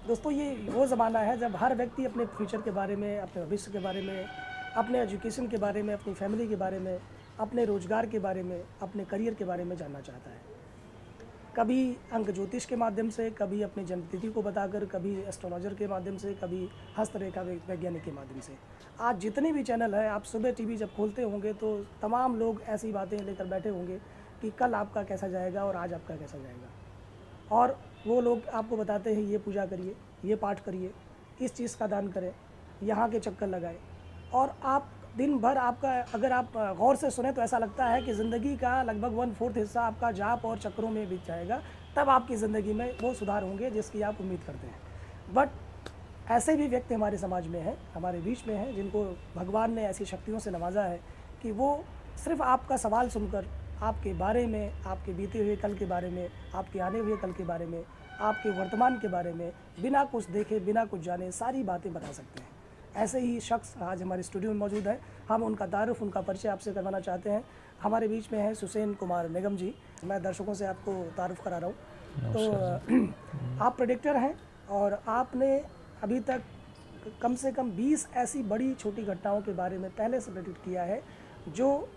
दोस्तों ये वो ज़माना है जब हर व्यक्ति अपने फ्यूचर के बारे में, अपने भविष्य के बारे में, अपने एजुकेशन के बारे में, अपनी फैमिली के बारे में, अपने रोज़गार के बारे में, अपने करियर के बारे में जानना चाहता है। कभी अंक ज्योतिष के माध्यम से, कभी अपनी जन्मतिथि को बताकर, कभी एस्ट्रोलॉजर के माध्यम से, कभी हस्तरेखा वैज्ञानिक के माध्यम से। आज जितने भी चैनल हैं, आप सुबह टीवी जब खोलते होंगे तो तमाम लोग ऐसी बातें लेकर बैठे होंगे कि कल आपका कैसा जाएगा और आज आपका कैसा जाएगा। और वो लोग आपको बताते हैं ये पूजा करिए, ये पाठ करिए, इस चीज़ का दान करें, यहाँ के चक्कर लगाएं। और आप दिन भर आपका, अगर आप गौर से सुने तो ऐसा लगता है कि ज़िंदगी का लगभग 1/4 हिस्सा आपका जाप और चक्रों में बीत जाएगा, तब आपकी ज़िंदगी में वो सुधार होंगे जिसकी आप उम्मीद करते हैं। बट ऐसे भी व्यक्ति हमारे समाज में हैं, हमारे बीच में हैं, जिनको भगवान ने ऐसी शक्तियों से नवाजा है कि वो सिर्फ आपका सवाल सुनकर आपके बारे में, आपके बीते हुए कल के बारे में, आपके आने हुए कल के बारे में, आपके वर्तमान के बारे में बिना कुछ देखे, बिना कुछ जाने सारी बातें बता सकते हैं। ऐसे ही शख्स आज हमारे स्टूडियो में मौजूद है। हम उनका तारुफ, उनका परिचय आपसे करवाना चाहते हैं। हमारे बीच में है सुसेन कुमार निगम जी। मैं दर्शकों से आपको तारुफ करा रहा हूँ। तो आप प्रेडिक्टर हैं और आपने अभी तक कम से कम 20 ऐसी बड़ी छोटी घटनाओं के बारे में पहले से प्रेडिक्ट किया है जो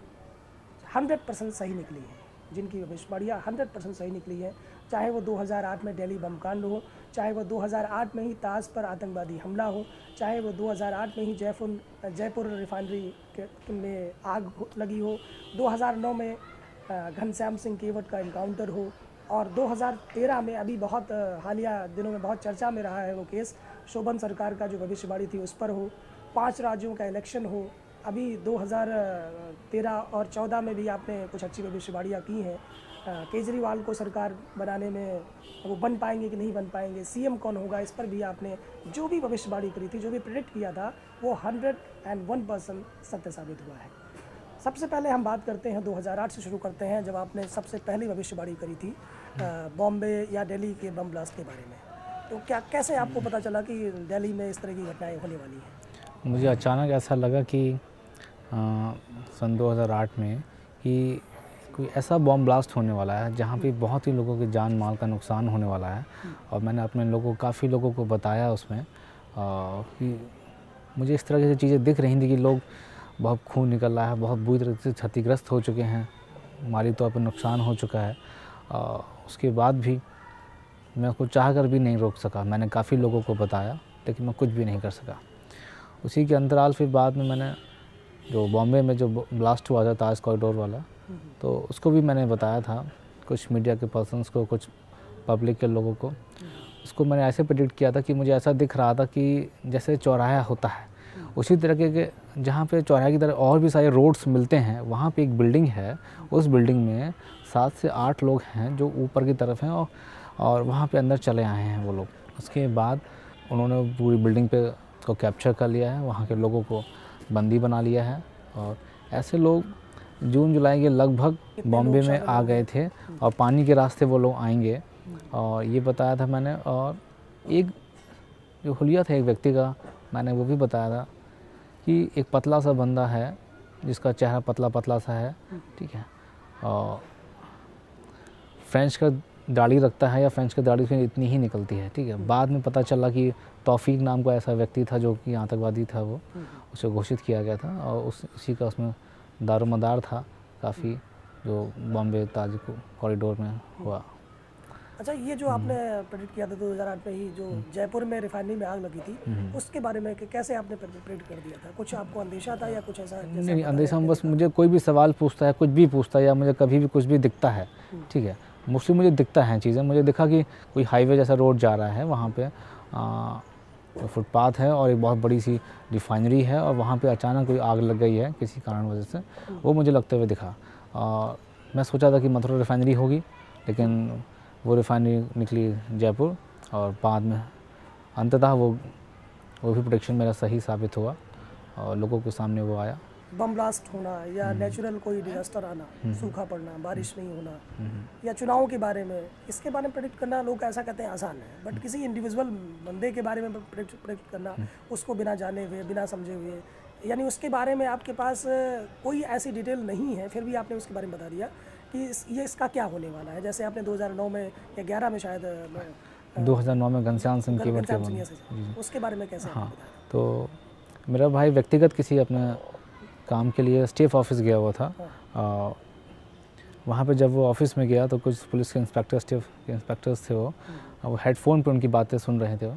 100% सही निकली है, जिनकी भविष्यवाणियाँ 100% सही निकली है। चाहे वो 2008 में दिल्ली बम कांड हो, चाहे वो 2008 में ही ताज पर आतंकवादी हमला हो, चाहे वो 2008 में ही जयपुर रिफाइनरी में आग लगी हो, 2009 में घनश्याम सिंह केवट का इनकाउंटर हो, और 2013 में अभी बहुत हालिया दिनों में बहुत चर्चा में रहा है वो केस शोभन सरकार का जो भविष्यवाणी थी उस पर हो, 5 राज्यों का इलेक्शन हो। अभी 2013 और 14 में भी आपने कुछ अच्छी भविष्यवाणियाँ की हैं। केजरीवाल को सरकार बनाने में वो बन पाएंगे कि नहीं बन पाएंगे, सीएम कौन होगा, इस पर भी आपने जो भी भविष्यवाणी करी थी, जो भी प्रेडिक्ट किया था, वो 101% सत्य साबित हुआ है। सबसे पहले हम बात करते हैं 2008 से शुरू करते हैं, जब आपने सबसे पहली भविष्यवाणी करी थी बॉम्बे या दिल्ली के बम ब्लास्ट के बारे में। तो क्या कैसे आपको पता चला कि दिल्ली में इस तरह की घटनाएँ होने वाली हैं? मुझे अचानक ऐसा लगा कि सन 2008 में कि कोई ऐसा बॉम्ब ब्लास्ट होने वाला है जहाँ पे बहुत ही लोगों के जान माल का नुकसान होने वाला है। और मैंने अपने काफ़ी लोगों को बताया उसमें कि मुझे इस तरह की चीज़ें दिख रही थी कि लोग बहुत खून निकल रहा है, बहुत बुरी तरह से क्षतिग्रस्त हो चुके हैं, माली तौर पर नुकसान हो चुका है। उसके बाद भी मैं उसको चाह कर भी नहीं रोक सका। मैंने काफ़ी लोगों को बताया लेकिन मैं कुछ भी नहीं कर सका। उसी के अंतराल फिर बाद में मैंने जो बॉम्बे में जो ब्लास्ट हुआ था ताज कॉरिडोर वाला, तो उसको भी मैंने बताया था कुछ मीडिया के पर्सन्स को, कुछ पब्लिक के लोगों को। उसको मैंने ऐसे प्रेडिक्ट किया था कि मुझे ऐसा दिख रहा था कि जैसे चौराहा होता है उसी तरीके के, जहाँ पे चौराहे की तरह और भी सारे रोड्स मिलते हैं, वहाँ पे एक बिल्डिंग है। उस बिल्डिंग में 7 से 8 लोग हैं जो ऊपर की तरफ हैं और वहाँ पे अंदर चले आए हैं वो लोग। उसके बाद उन्होंने पूरी बिल्डिंग पे को कैप्चर कर लिया है, वहाँ के लोगों को बंदी बना लिया है। और ऐसे लोग जून जुलाई के लगभग बॉम्बे में आ गए थे और पानी के रास्ते वो लोग आएंगे, और ये बताया था मैंने। और एक जो हुलिया था एक व्यक्ति का, मैंने वो भी बताया था कि एक पतला सा बंदा है जिसका चेहरा पतला पतला सा है, ठीक है, और फ्रेंच का दाढ़ी रखता है या फ्रेंच की दाढ़ी से इतनी ही निकलती है, ठीक है। बाद में पता चला कि तौफीक नाम का ऐसा व्यक्ति था जो कि आतंकवादी था, वो उसे घोषित किया गया था और उसी का उसमें दारोमदार था काफ़ी, जो बॉम्बे ताज कॉरिडोर में हुआ। अच्छा, ये जो आपने प्रेडिक्ट किया था 2008 में ही जो जयपुर में रिफाइनरी में आग लगी थी, उसके बारे में कैसे आपने प्रेडिक्ट कर दिया था? कुछ आपको अंदेशा था या कुछ ऐसा? नहीं, अंदेशा बस मुझे कोई भी सवाल पूछता है, कुछ भी पूछता है या मुझे कभी भी कुछ भी दिखता है, ठीक है, मुझसे मुझे दिखता है चीज़ें। मुझे दिखा कि कोई हाईवे जैसा रोड जा रहा है, वहाँ पे फुटपाथ है और एक बहुत बड़ी सी रिफाइनरी है और वहाँ पे अचानक कोई आग लग गई है किसी कारण वजह से, वो मुझे लगते हुए दिखा। और मैं सोचा था कि मथुरा रिफाइनरी होगी, लेकिन वो रिफाइनरी निकली जयपुर। और बाद में अंततः वो भी प्रेडिक्शन मेरा सही साबित हुआ और लोगों के सामने वो आया। बम ब्लास्ट होना या नेचुरल कोई डिजास्टर आना, सूखा पड़ना, बारिश नहीं होना, या चुनाव के बारे में, इसके बारे में प्रेडिक्ट करना लोग ऐसा कहते हैं आसान है, बट किसी इंडिविजुअल बंदे के बारे में प्रेडिक्ट करना, उसको बिना जाने हुए, बिना समझे हुए, यानी उसके बारे में आपके पास कोई ऐसी डिटेल नहीं है, फिर भी आपने उसके बारे में बता दिया कि ये इसका क्या होने वाला है। जैसे आपने 2009 में या 11 में शायद 2009 में घनश्याम सिंह केवट के घनश्याम सिंह से। उसके बारे में कैसे? हाँ, तो मेरा भाई व्यक्तिगत किसी अपने काम के लिए स्टेट ऑफिस गया हुआ था। वहाँ पे जब वो ऑफिस में गया तो कुछ पुलिस के इंस्पेक्टर, स्टेट के इंस्पेक्टर्स थे, वो हेडफोन पे उनकी बातें सुन रहे थे।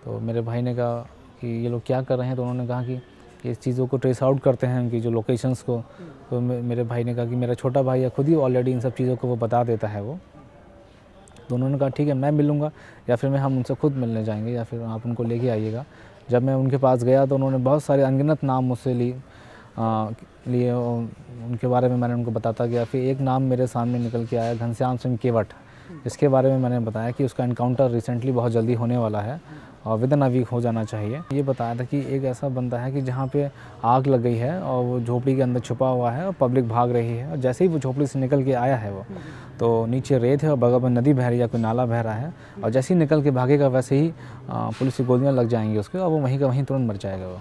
तो मेरे भाई ने कहा कि ये लोग क्या कर रहे हैं, तो उन्होंने कहा कि इस चीज़ों को ट्रेस आउट करते हैं, उनकी जो लोकेशंस को। तो मेरे भाई ने कहा कि मेरा छोटा भाई है, खुद ही ऑलरेडी इन सब चीज़ों को वो बता देता है वो। तो उन्होंने कहा ठीक है, मैं मिलूँगा या फिर हम उनसे खुद मिलने जाएंगे या फिर आप उनको लेके आइएगा। जब मैं उनके पास गया तो उन्होंने बहुत सारे अनगिनत नाम मुझसे लिए, उनके बारे में मैंने उनको बताता गया। फिर एक नाम मेरे सामने निकल के आया, घनश्याम सिंह केवट, जिसके बारे में मैंने बताया कि उसका एनकाउंटर रिसेंटली बहुत जल्दी होने वाला है और विद इन अ वीक हो जाना चाहिए। ये बताया था कि एक ऐसा बंदा है कि जहाँ पे आग लग गई है और वो झोपड़ी के अंदर छुपा हुआ है और पब्लिक भाग रही है, और जैसे ही वो झोपड़ी से निकल के आया है वो, तो नीचे रेत है और बगल में नदी बह रही है, कोई नाला बह रहा है, और जैसे ही निकल के भागेगा वैसे ही पुलिस की गोलियाँ लग जाएंगी उसके और वो वहीं का वहीं तुरंत मर जाएगा वो।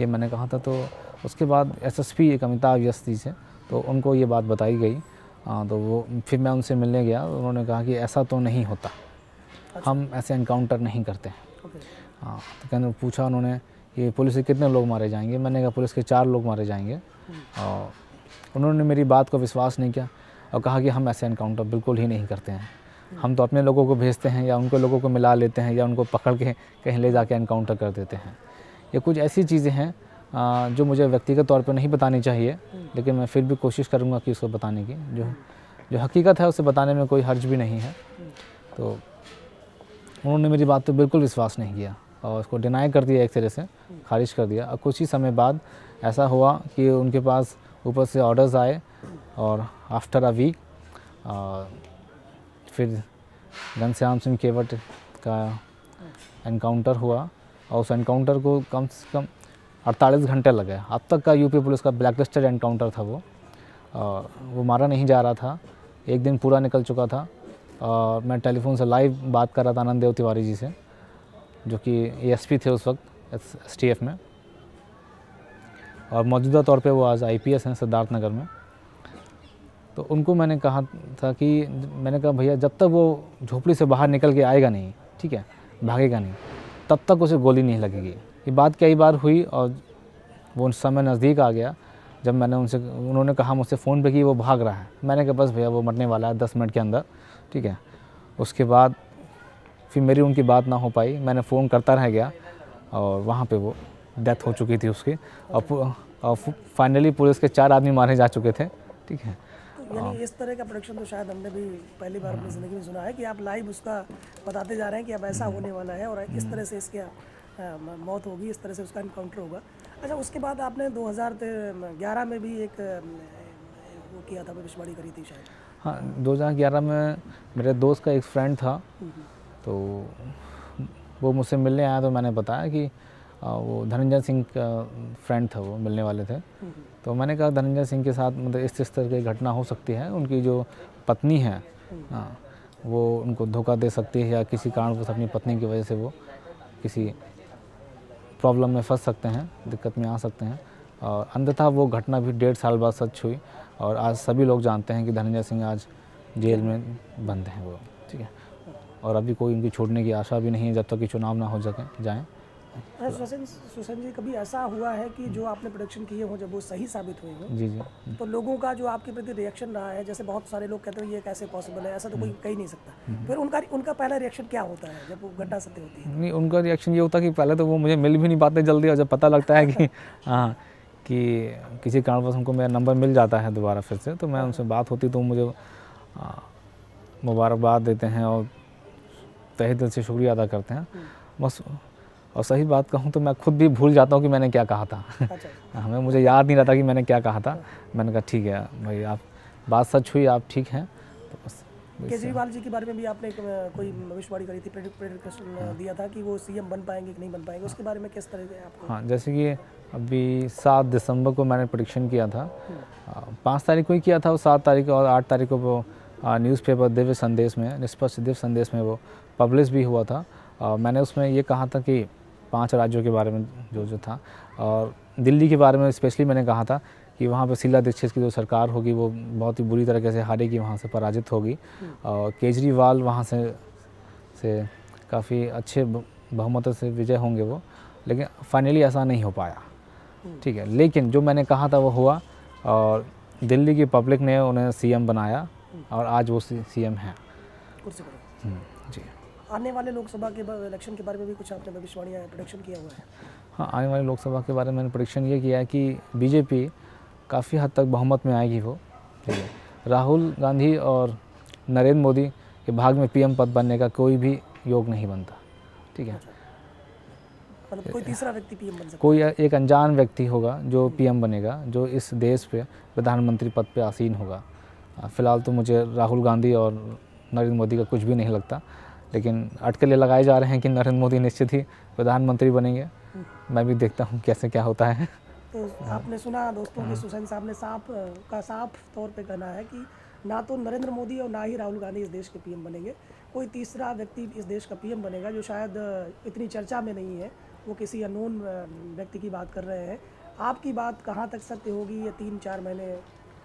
ये मैंने कहा था। तो उसके बाद SSP एक अमिताभ यश जी से, तो उनको ये बात बताई गई। तो वो फिर मैं उनसे मिलने गया, उन्होंने कहा कि ऐसा तो नहीं होता, हम ऐसे एनकाउंटर नहीं करते हैं। हाँ, तो कहने पूछा उन्होंने कि पुलिस के कितने लोग मारे जाएंगे, मैंने कहा पुलिस के 4 लोग मारे जाएंगे। और उन्होंने मेरी बात को विश्वास नहीं किया और कहा कि हम ऐसे एनकाउंटर बिल्कुल ही नहीं करते हैं, हम तो अपने लोगों को भेजते हैं या उनको लोगों को मिला लेते हैं या उनको पकड़ के कहीं ले जाके एनकाउंटर कर देते हैं। ये कुछ ऐसी चीज़ें हैं जो मुझे व्यक्तिगत तौर पे नहीं बतानी चाहिए, लेकिन मैं फिर भी कोशिश करूँगा कि उसको बताने की, जो हकीकत है उसे बताने में कोई हर्ज भी नहीं है। तो उन्होंने मेरी बात पे बिल्कुल विश्वास नहीं किया और उसको डिनाई कर दिया, एक तरह से खारिज कर दिया। और कुछ ही समय बाद ऐसा हुआ कि उनके पास ऊपर से ऑर्डर्स आए और आफ्टर अ वीक फिर घनश्याम सिंह केवट का एनकाउंटर हुआ और उस एनकाउंटर को कम से कम 48 घंटे लगे। अब तक का यूपी पुलिस का ब्लैकलिस्टेड एनकाउंटर था वो मारा नहीं जा रहा था। एक दिन पूरा निकल चुका था और मैं टेलीफोन से लाइव बात कर रहा था आनंद देव तिवारी जी से, जो कि ASP थे उस वक्त STF में, और मौजूदा तौर पे वो आज IPS हैं सिद्धार्थनगर में। तो उनको मैंने कहा था कि मैंने कहा भैया जब तक वो झोपड़ी से बाहर निकल के आएगा नहीं, ठीक है, भागेगा नहीं, तब तक उसे गोली नहीं लगेगी। ये बात कई बार हुई और वो समय नज़दीक आ गया जब उन्होंने कहा मुझसे फ़ोन पे कि वो भाग रहा है। मैंने कहा बस भैया वो मरने वाला है 10 मिनट के अंदर, ठीक है। उसके बाद फिर मेरी उनकी बात ना हो पाई, मैंने फ़ोन करता रह गया और वहाँ पे वो डेथ हो चुकी थी उसकी। और फाइनली पुलिस के 4 आदमी मारे जा चुके थे, ठीक है। तो यानी इस तरह का प्रोडक्शन तो शायद हमने भी पहली बार अपनी ज़िंदगी में सुना है कि आप लाइव उसका बताते जा रहे हैं कि अब ऐसा होने वाला है और इस तरह से इसके मौत होगी, इस तरह से उसका इनकाउंटर होगा। अच्छा, उसके बाद आपने 2011 में भी एक वो किया था, भविष्यवाणी करी थी शायद। हाँ, 2011 में मेरे दोस्त का एक फ्रेंड था, तो वो मुझसे मिलने आया, तो मैंने बताया कि वो धनंजय सिंह का फ्रेंड था, वो मिलने वाले थे। तो मैंने कहा धनंजय सिंह के साथ मतलब इस तरह की घटना हो सकती है, उनकी जो पत्नी है वो उनको धोखा दे सकती है या किसी कारणवश अपनी पत्नी की वजह से वो किसी प्रॉब्लम में फंस सकते हैं, दिक्कत में आ सकते हैं। और अंततः वो घटना भी 1.5 साल बाद सच हुई और आज सभी लोग जानते हैं कि धनंजय सिंह आज जेल में बंद हैं वो, ठीक है। और अभी कोई उनकी छोड़ने की आशा भी नहीं है जब तक कि चुनाव ना हो जाएँ। सुशांत जी, कभी ऐसा हुआ है कि जो आपने प्रोडक्शन किए हों जब वो सही साबित हुए हों, जी, तो लोगों का जो आपके प्रति रिएक्शन रहा है, जैसे बहुत सारे लोग कहते हैं ये कैसे पॉसिबल है, ऐसा तो कोई कह नहीं सकता, फिर उनका पहला रिएक्शन क्या होता है जब वो घटना सत्य होती है? नहीं, उनका रिएक्शन ये होता है कि पहले तो वो मुझे मिल भी नहीं पाते जल्दी, और जब पता लगता है कि हाँ कि किसी कारणवश उनको मेरा नंबर मिल जाता है दोबारा फिर से, तो मैं उनसे बात होती तो मुझे मुबारकबाद देते हैं और तहे दिल से शुक्रिया अदा करते हैं बस। और सही बात कहूँ तो मैं खुद भी भूल जाता हूँ कि मैंने क्या कहा था। हमें मुझे याद नहीं रहता कि मैंने क्या कहा था। मैंने कहा ठीक है भाई, आप बात सच हुई, आप ठीक हैं, तो बस। केजरीवाल जी के बारे में भी आपने कोई भविष्यवाणी करी थी, प्रेडिक्शन दिया था कि वो CM बन पाएंगे कि नहीं बन पाएंगे, उसके बारे में किस तरह के आपको? हाँ, जैसे कि अभी 7 दिसंबर को मैंने प्रेडिक्शन किया था, 5 तारीख को ही किया था, और 7 तारीख और 8 तारीख को वो न्यूज़पेपर दिव्य संदेश में, निष्पक्ष दिव्य संदेश में वो पब्लिश भी हुआ था। मैंने उसमें ये कहा था कि 5 राज्यों के बारे में जो था, और दिल्ली के बारे में स्पेशली मैंने कहा था कि वहाँ पर शीला दीक्षित की जो सरकार होगी वो बहुत ही बुरी तरीके से हारेगी, वहाँ से पराजित होगी, और केजरीवाल वहाँ से काफ़ी अच्छे बहुमत से विजय होंगे वो, लेकिन फाइनली ऐसा नहीं हो पाया, ठीक है। लेकिन जो मैंने कहा था वो हुआ, और दिल्ली की पब्लिक ने उन्हें सीएम बनाया, और आज वो सीएम हैं। कुर्सी पर जी आने वाले लोकसभा के इलेक्शन के बारे में भी कुछ आपने भविष्यवाणियाँ प्रेडिक्शन किया हुआ है? हाँ, आने वाले लोकसभा के बारे में मैंने प्रेडिक्शन ये किया है कि बीजेपी काफ़ी हद तक बहुमत में आएगी वो, ठीक है। राहुल गांधी और नरेंद्र मोदी के भाग में पीएम पद बनने का कोई भी योग नहीं बनता, ठीक है। मतलब कोई तीसरा व्यक्ति पीएम बन सकता है? कोई एक अनजान व्यक्ति होगा जो पीएम बनेगा, जो इस देश पे प्रधानमंत्री पद पे आसीन होगा। फ़िलहाल तो मुझे राहुल गांधी और नरेंद्र मोदी का कुछ भी नहीं लगता, लेकिन अटकलें लगाए जा रहे हैं कि नरेंद्र मोदी निश्चित ही प्रधानमंत्री बनेंगे। मैं भी देखता हूँ कैसे क्या होता है। तो आपने सुना दोस्तों कि सुशांत साहब ने साफ तौर पे कहना है कि ना तो नरेंद्र मोदी और ना ही राहुल गांधी इस देश के पीएम बनेंगे, कोई तीसरा व्यक्ति इस देश का पीएम बनेगा, जो शायद इतनी चर्चा में नहीं है। वो किसी अननोन व्यक्ति की बात कर रहे हैं। आपकी बात कहाँ तक सत्य होगी ये 3-4 महीने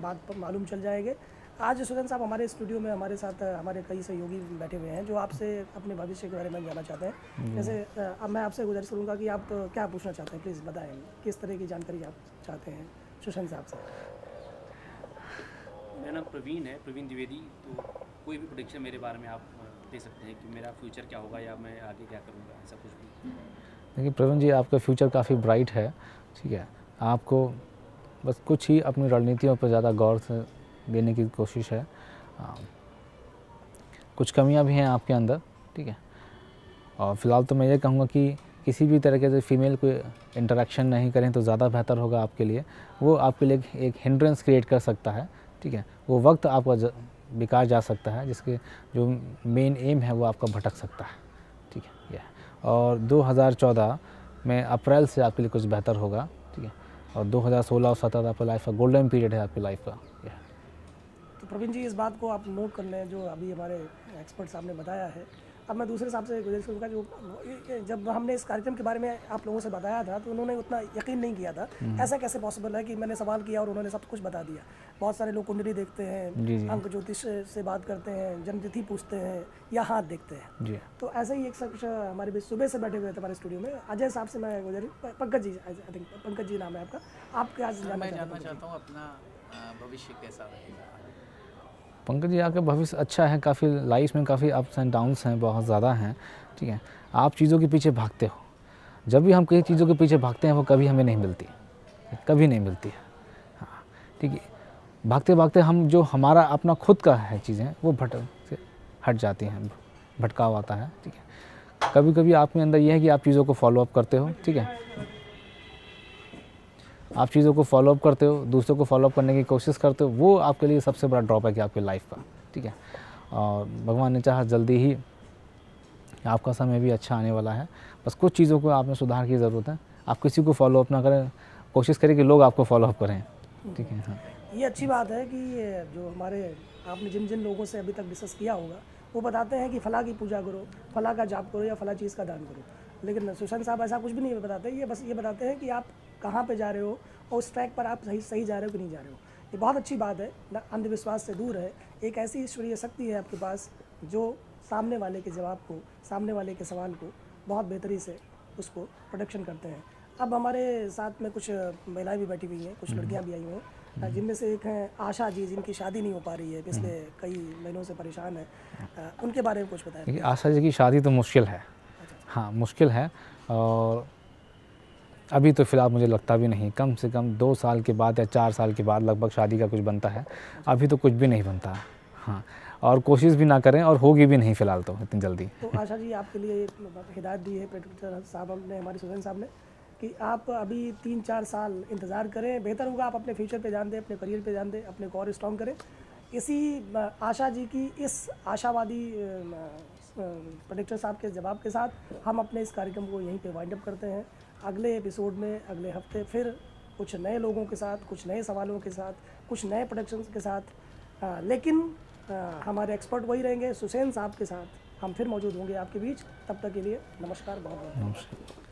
बाद मालूम चल जाएंगे। आज सुशांत साहब हमारे स्टूडियो में हमारे साथ हमारे कई सहयोगी बैठे हुए हैं जो आपसे अपने भविष्य के बारे में जानना चाहते हैं। जैसे अब मैं आपसे गुजारिश करूंगा कि आप क्या पूछना चाहते हैं, प्लीज़ बताएं, किस तरह की जानकारी आप चाहते हैं सुशांत साहब से। मेरा नाम प्रवीण है, प्रवीण द्विवेदी। तो कोई भी प्रेडिक्शन मेरे बारे में आप दे सकते हैं कि मेरा फ्यूचर क्या होगा या मैं आगे क्या करूँगा, ऐसा कुछ भी। देखिए प्रवीण जी, आपका फ्यूचर काफ़ी ब्राइट है, ठीक है। आपको बस कुछ ही अपनी रणनीतियों पर ज़्यादा गौर से देने की कोशिश है। कुछ कमियां भी हैं आपके अंदर, ठीक है। और फिलहाल तो मैं ये कहूँगा कि किसी भी तरीके से फीमेल को इंटरेक्शन नहीं करें तो ज़्यादा बेहतर होगा आपके लिए। वो आपके लिए एक हिंड्रेंस क्रिएट कर सकता है, ठीक है। वो वक्त आपका बेकार जा सकता है, जिसके जो मेन एम है वो आपका भटक सकता है, ठीक है। और 2014 में अप्रैल से आपके लिए कुछ बेहतर होगा, ठीक है। और 2016 और 17 आपका लाइफ का गोल्डन पीरियड है आपकी लाइफ का। तो प्रवीण जी, इस बात को आप नोट कर लें जो अभी हमारे एक्सपर्ट साहब ने बताया है। अब मैं दूसरे साहब से गुजारिश करूँगा, जो जब हमने इस कार्यक्रम के बारे में आप लोगों से बताया था तो उन्होंने उतना यकीन नहीं किया था। ऐसा कैसे पॉसिबल है कि मैंने सवाल किया और उन्होंने सब कुछ बता दिया? बहुत सारे लोग कुंडली देखते हैं, अंक ज्योतिष से बात करते हैं, जन्मतिथि पूछते हैं या हाथ देखते हैं जी। तो ऐसे ही एक शख्स हमारे बीच सुबह से बैठे हुए थे हमारे स्टूडियो में, अजय साहब से मैं गुजारिश, पंकज जी, आई थिंक पंकज जी नाम है आपका, आप क्या जानना चाहता हूँ अपना भविष्य कैसा रहेगा? पंकज जी, आपका भविष्य अच्छा है, काफ़ी लाइफ में काफ़ी अप्स एंड डाउन्स हैं, बहुत ज़्यादा हैं, ठीक है। आप चीज़ों के पीछे भागते हो, जब भी हम कई चीज़ों के पीछे भागते हैं वो कभी हमें नहीं मिलती, कभी नहीं मिलती है, हाँ, ठीक है। भागते भागते हम जो हमारा अपना खुद का है चीज़ें वो हट जाती हैं, भटकाव आता है, ठीक है। कभी कभी आपके अंदर ये है कि आप चीज़ों को फॉलोअप करते हो, ठीक है। आप चीज़ों को फॉलोअप करते हो, दूसरों को फॉलोअप करने की कोशिश करते हो, वो आपके लिए सबसे बड़ा ड्रॉबैक है आपकी लाइफ का, ठीक है। और भगवान ने चाहा जल्दी ही आपका समय भी अच्छा आने वाला है। बस कुछ चीज़ों को आप में सुधार की ज़रूरत है। आप किसी को फॉलोअप ना करें, कोशिश करें कि लोग आपको फॉलोअप करें, ठीक है। हाँ, ये अच्छी बात है कि जो हमारे आपने जिन जिन लोगों से अभी तक डिस्कस किया होगा वो बताते हैं कि फला की पूजा करो, फला का जाप करो या फला चीज़ का दान करो, लेकिन सुशांत साहब ऐसा कुछ भी नहीं बताते। ये बस ये बताते हैं कि आप कहाँ पे जा रहे हो और उस ट्रैक पर आप सही जा रहे हो कि नहीं जा रहे हो। ये बहुत अच्छी बात है, अंधविश्वास से दूर है। एक ऐसी ईश्वरीय शक्ति है आपके पास जो सामने वाले के जवाब को, सामने वाले के सवाल को बहुत बेहतरी से उसको प्रोडक्शन करते हैं। अब हमारे साथ में कुछ महिलाएं भी बैठी हुई हैं, कुछ लड़कियां भी आई हुई हैं, जिनमें से एक हैं आशा जी, जिनकी शादी नहीं हो पा रही है, पिछले कई महीनों से परेशान है। उनके बारे में कुछ बताएं। आशा जी की शादी तो मुश्किल है, हाँ मुश्किल है, और अभी तो फ़िलहाल मुझे लगता भी नहीं, कम से कम 2 साल के बाद या 4 साल के बाद लगभग शादी का कुछ बनता है। अभी तो कुछ भी नहीं बनता, हाँ, और कोशिश भी ना करें और होगी भी नहीं फ़िलहाल तो इतनी जल्दी। तो आशा जी, आपके लिए एक हिदायत दी है प्रोड्यूसर साहब ने, हमारे सुशांत साहब ने, कि आप अभी 3-4 साल इंतज़ार करें, बेहतर होगा आप अपने फ्यूचर पे ध्यान दें, अपने करियर पे ध्यान दें, अपने को और स्ट्रॉन्ग करें। इसी आशा जी की इस आशावादी प्रोड्यूसर साहब के जवाब के साथ हम अपने इस कार्यक्रम को यहीं पे वाइंड अप करते हैं। अगले एपिसोड में अगले हफ्ते फिर कुछ नए लोगों के साथ, कुछ नए सवालों के साथ, कुछ नए प्रोडक्शंस के साथ, लेकिन हमारे एक्सपर्ट वही रहेंगे, सुशांत साहब के साथ हम फिर मौजूद होंगे आपके बीच। तब तक के लिए नमस्कार, बहुत बहुत नमस्कार।